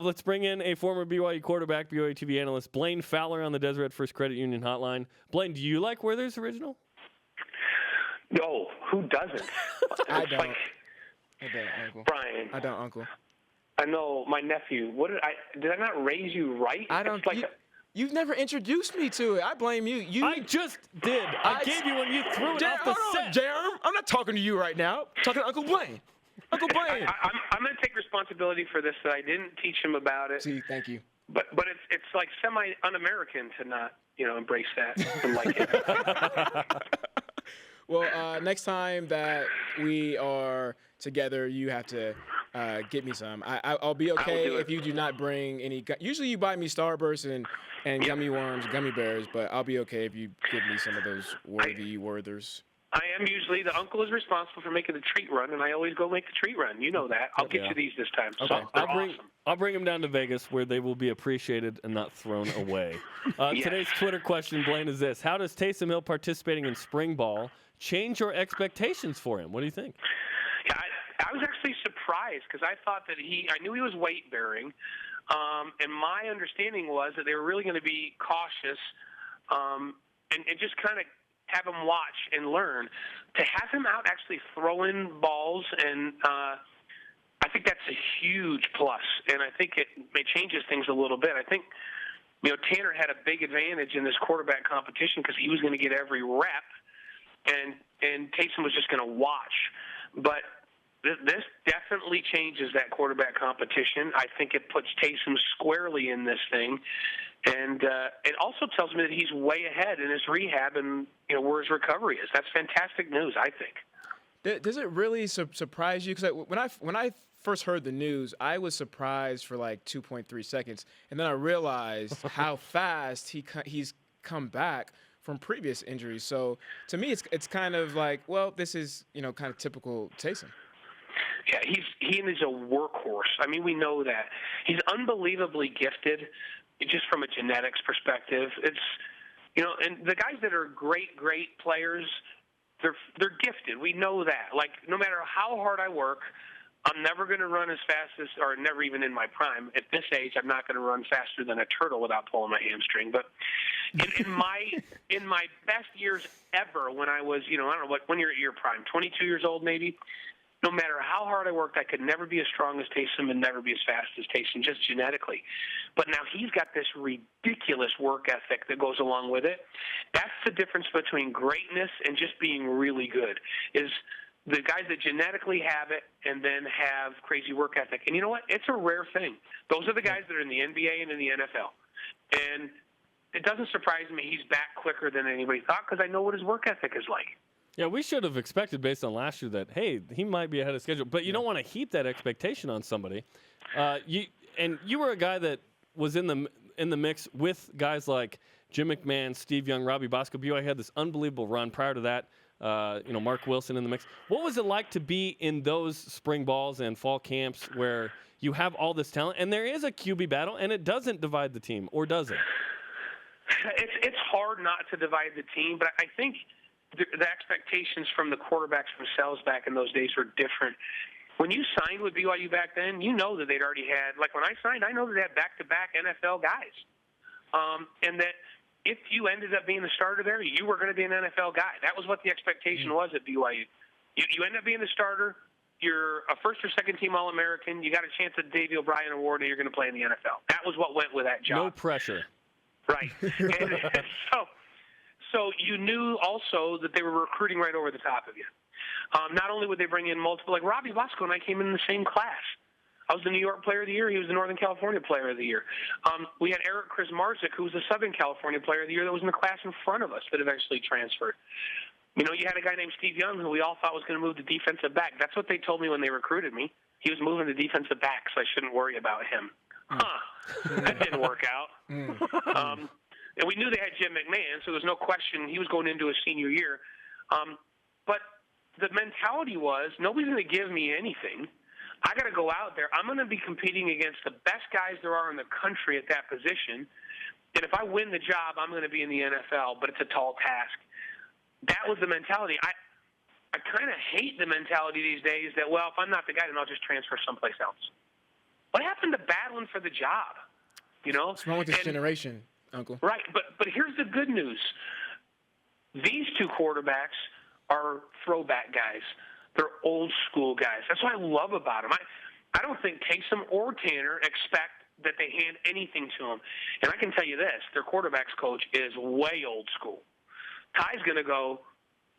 Let's bring in a former BYU quarterback, BYUtv analyst, Blaine Fowler on the Deseret First Credit Union hotline. Blaine, do you like Werther's original? No, who doesn't? I don't. Like, I don't, Uncle. Brian. I don't, Uncle. I know my nephew. Did I not raise you right? I don't. It's like You've never introduced me to it. I blame you. I just did. I gave you when you threw it off the set. Jerem, I'm not talking to you right now. I'm talking to Uncle Blaine. Uncle Blaine. I'm going to take responsibility for this. That I didn't teach him about it. See, thank you. But it's like semi un-American to not embrace that and like it. Well, next time that we are together, you have to get me some. I'll be okay if you do not bring any. Usually you buy me Starburst and gummy worms, gummy bears, but I'll be okay if you give me some of those Werthers. I am usually the uncle is responsible for making the treat run, and I always go make the treat run. You know that. I'll get you these this time. Okay. So I'll bring them down to Vegas where they will be appreciated and not thrown away. Today's Twitter question, Blaine, is this: how does Taysom Hill participating in spring ball change your expectations for him? What do you think? Yeah, I was actually surprised because I thought that I knew he was weight bearing, and my understanding was that they were really going to be cautious and just kind of have him watch and learn. To have him out actually throwing balls, and I think that's a huge plus, and I think it changes things a little bit. I think Tanner had a big advantage in this quarterback competition because he was going to get every rep, and Taysom was just going to watch. But this definitely changes that quarterback competition. I think it puts Taysom squarely in this thing. And it also tells me that he's way ahead in his rehab and where his recovery is. That's fantastic news, I think. Does it really surprise you? Because when I first heard the news, I was surprised for like 2.3 seconds, and then I realized how fast he's come back from previous injuries. So to me, it's kind of like, well, this is kind of typical Taysom. Yeah, he is a workhorse. I mean, we know that he's unbelievably gifted. Just from a genetics perspective, it's and the guys that are great players, they're gifted. We know that. Like, no matter how hard I work, I'm never going to run as fast as, or never even in my prime. At this age, I'm not going to run faster than a turtle without pulling my hamstring. But in my best years ever, when I was, I don't know when you're at your prime, 22 years old maybe. No matter how hard I worked, I could never be as strong as Taysom and never be as fast as Taysom, just genetically. But now he's got this ridiculous work ethic that goes along with it. That's the difference between greatness and just being really good, is the guys that genetically have it and then have crazy work ethic. And you know what? It's a rare thing. Those are the guys that are in the NBA and in the NFL. And it doesn't surprise me he's back quicker than anybody thought because I know what his work ethic is like. Yeah, we should have expected based on last year that, hey, he might be ahead of schedule. But you don't want to heap that expectation on somebody. You were a guy that was in the mix with guys like Jim McMahon, Steve Young, Robbie Bosco. BYU had this unbelievable run. Prior to that, Mark Wilson in the mix. What was it like to be in those spring balls and fall camps where you have all this talent and there is a QB battle and it doesn't divide the team, or does it? It's hard not to divide the team, but I think the expectations from the quarterbacks themselves back in those days were different. When you signed with BYU back then, you know that they'd already had, like when I signed, I know that they had back-to-back NFL guys. And that if you ended up being the starter there, you were going to be an NFL guy. That was what the expectation was at BYU. You end up being the starter, you're a first or second team All-American, you got a chance at the Davey O'Brien Award, and you're going to play in the NFL. That was what went with that job. No pressure. Right. And so you knew also that they were recruiting right over the top of you. Not only would they bring in multiple, like Robbie Bosco and I came in the same class. I was the New York Player of the Year. He was the Northern California Player of the Year. We had Eric Krasmarzik, who was the Southern California Player of the Year that was in the class in front of us that eventually transferred. You had a guy named Steve Young who we all thought was going to move to defensive back. That's what they told me when they recruited me. He was moving to defensive back, so I shouldn't worry about him. That didn't work out. And we knew they had Jim McMahon, so there's no question he was going into his senior year. But the mentality was, nobody's going to give me anything. I got to go out there. I'm going to be competing against the best guys there are in the country at that position. And if I win the job, I'm going to be in the NFL, but it's a tall task. That was the mentality. I kind of hate the mentality these days that, well, if I'm not the guy, then I'll just transfer someplace else. What happened to battling for the job? You know, What's wrong with this generation, Uncle? Right, but here's the good news. These two quarterbacks are throwback guys. They're old school guys. That's what I love about them. I don't think Taysom or Tanner expect that they hand anything to them. And I can tell you this, their quarterbacks coach is way old school. Ty's going to go,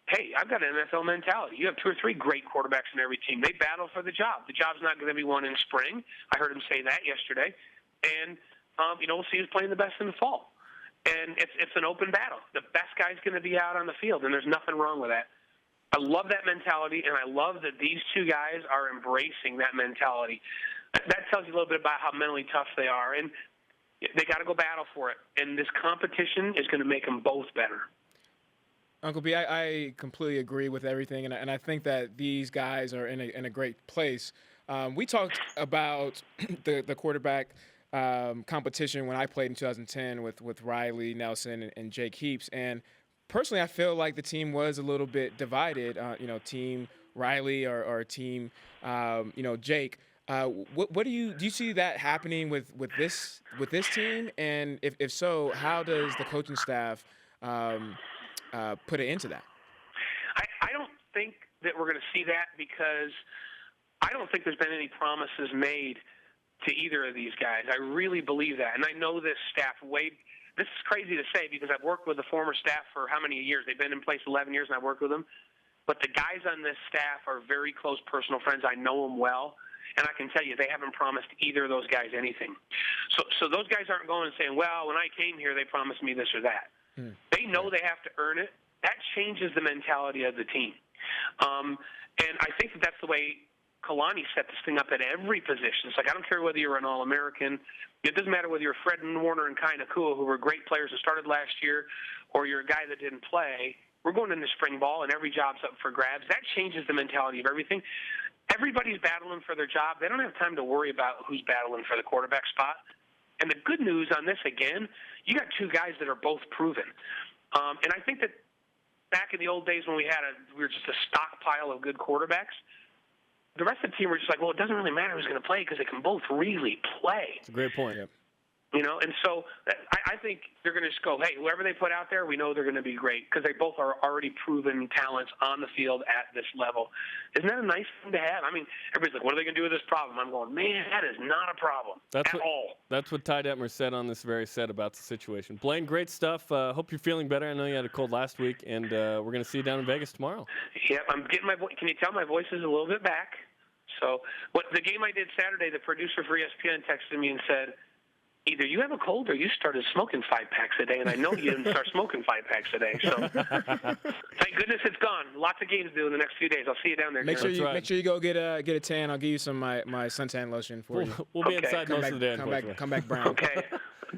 hey, I've got an NFL mentality. You have 2 or 3 great quarterbacks in every team. They battle for the job. The job's not going to be won in spring. I heard him say that yesterday. And, we'll see who's playing the best in the fall. And it's an open battle. The best guy's going to be out on the field, and there's nothing wrong with that. I love that mentality, and I love that these two guys are embracing that mentality. That tells you a little bit about how mentally tough they are, and they got to go battle for it. And this competition is going to make them both better. Uncle B, I completely agree with everything, and I think that these guys are in a great place. We talked about the quarterback competition when I played in 2010 with Riley Nelson and Jake Heaps, and personally, I feel like the team was a little bit divided. Team Riley or team Jake. What do you see that happening with this team? And if so, how does the coaching staff put it into that? I don't think that we're going to see that because I don't think there's been any promises made to either of these guys. I really believe that, and I know this staff This is crazy to say because I've worked with the former staff for how many years? They've been in place 11 years, and I've worked with them. But the guys on this staff are very close personal friends. I know them well, and I can tell you they haven't promised either of those guys anything. So those guys aren't going and saying, well, when I came here, they promised me this or that. They know they have to earn it. That changes the mentality of the team. And I think that's the way Kalani set this thing up at every position. It's like, I don't care whether you're an All-American. It doesn't matter whether you're Fred and Warner and Kai Nakua, who were great players that started last year, or you're a guy that didn't play. We're going into spring ball, and every job's up for grabs. That changes the mentality of everything. Everybody's battling for their job. They don't have time to worry about who's battling for the quarterback spot. And the good news on this, again, you got two guys that are both proven. And I think that back in the old days when we were just a stockpile of good quarterbacks, the rest of the team were just like, well, it doesn't really matter who's going to play because they can both really play. It's a great point. Yep. And so I think they're going to just go, hey, whoever they put out there, we know they're going to be great because they both are already proven talents on the field at this level. Isn't that a nice thing to have? I mean, everybody's like, what are they going to do with this problem? I'm going, man, that is not a problem at all. That's what Ty Detmer said on this very set about the situation. Blaine, great stuff. Hope you're feeling better. I know you had a cold last week, and we're going to see you down in Vegas tomorrow. Yep, I'm getting my voice. Can you tell my voice is a little bit back? So the game I did Saturday, the producer for ESPN texted me and said, either you have a cold or you started smoking 5-packs a day, and I know you didn't start smoking 5-packs a day. So thank goodness it's gone. Lots of games to do in the next few days. I'll see you down there. Make sure you go get a tan. I'll give you some my suntan lotion for you. We'll be inside most of the day. Come back brown. Okay.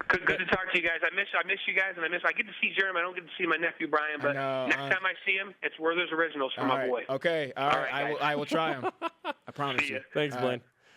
Good to talk to you guys. I miss you guys, and I get to see Jeremy. I don't get to see my nephew Brian, but next time I see him, it's Werther's Originals for my boy. Okay. All right. I will try them. I promise you. Thanks, Blaine.